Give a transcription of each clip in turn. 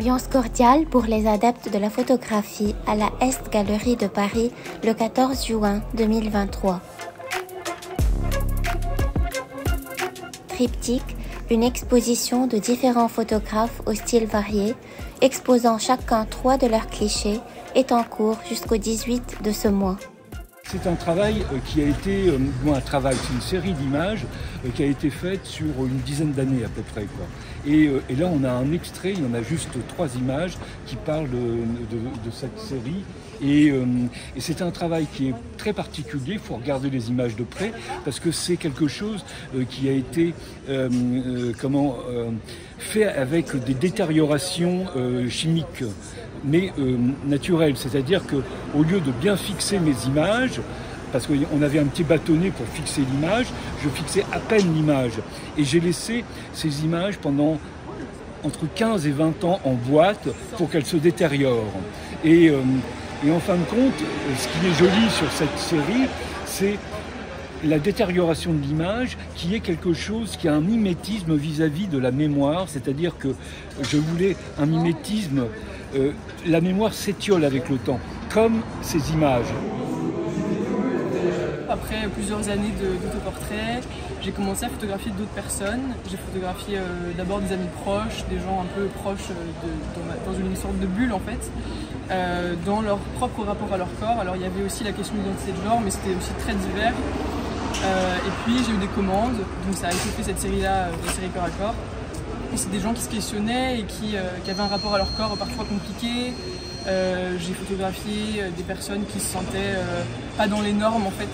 Ambiance cordiale pour les adeptes de la photographie à la Est Galerie de Paris le 14 juin 2023. Triptyque, une exposition de différents photographes au style varié, exposant chacun 3 de leurs clichés, est en cours jusqu'au 18 de ce mois. C'est un travail qui a été, c'est une série d'images qui a été faite sur une dizaine d'années à peu près, quoi. Et là, on a un extrait, il y en a juste 3 images qui parlent de cette série. Et c'est un travail qui est très particulier, il faut regarder les images de près, parce que c'est quelque chose qui a été fait avec des détériorations chimiques, mais naturelles. C'est-à-dire qu'au lieu de bien fixer mes images, parce qu'on avait un petit bâtonnet pour fixer l'image, je fixais à peine l'image. Et j'ai laissé ces images pendant entre 15 et 20 ans en boîte pour qu'elles se détériorent. Et en fin de compte, ce qui est joli sur cette série, c'est la détérioration de l'image qui est quelque chose qui a un mimétisme vis-à-vis de la mémoire, c'est-à-dire que je voulais un mimétisme, la mémoire s'étiole avec le temps, comme ces images. Après plusieurs années d'autoportrait, j'ai commencé à photographier d'autres personnes. J'ai photographié d'abord des amis proches, des gens un peu proches dans une sorte de bulle en fait, dans leur propre rapport à leur corps. Alors il y avait aussi la question de l'identité de genre, mais c'était aussi très divers. Et puis j'ai eu des commandes, donc ça a étouffé cette série-là, la série Corps à Corps. Et c'est des gens qui se questionnaient et qui avaient un rapport à leur corps parfois compliqué. J'ai photographié des personnes qui se sentaient pas dans les normes en fait,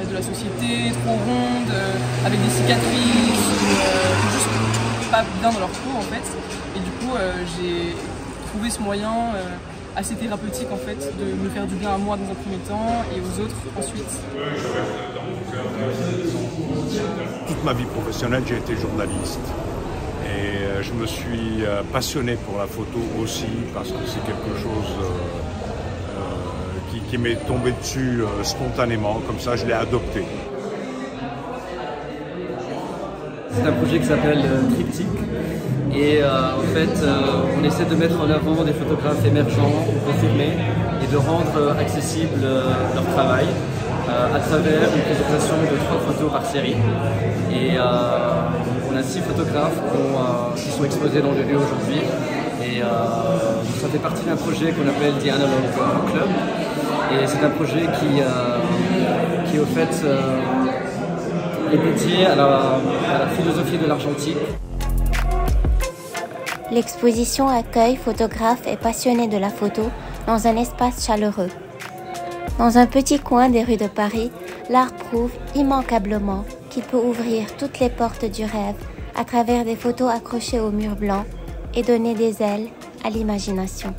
de la société, trop rondes, avec des cicatrices, juste pas bien dans leur peau en fait. Et du coup j'ai trouvé ce moyen assez thérapeutique en fait, de me faire du bien à moi dans un premier temps et aux autres ensuite. Toute ma vie professionnelle, j'ai été journaliste. Et je me suis passionné pour la photo aussi parce que c'est quelque chose qui m'est tombé dessus spontanément, comme ça je l'ai adopté. C'est un projet qui s'appelle Triptyque et en fait on essaie de mettre en avant des photographes émergents, confirmés et de rendre accessible leur travail à travers une présentation de 3 photos par série. Et on a 6 photographes qui sont exposés dans le lieu aujourd'hui. Et ça fait partie d'un projet qu'on appelle The Analog Club. Et c'est un projet qui au fait est dédié à la philosophie de l'argentique. L'exposition accueille photographes et passionnés de la photo dans un espace chaleureux. Dans un petit coin des rues de Paris, l'art prouve immanquablement qu'il peut ouvrir toutes les portes du rêve à travers des photos accrochées au mur blanc et donner des ailes à l'imagination.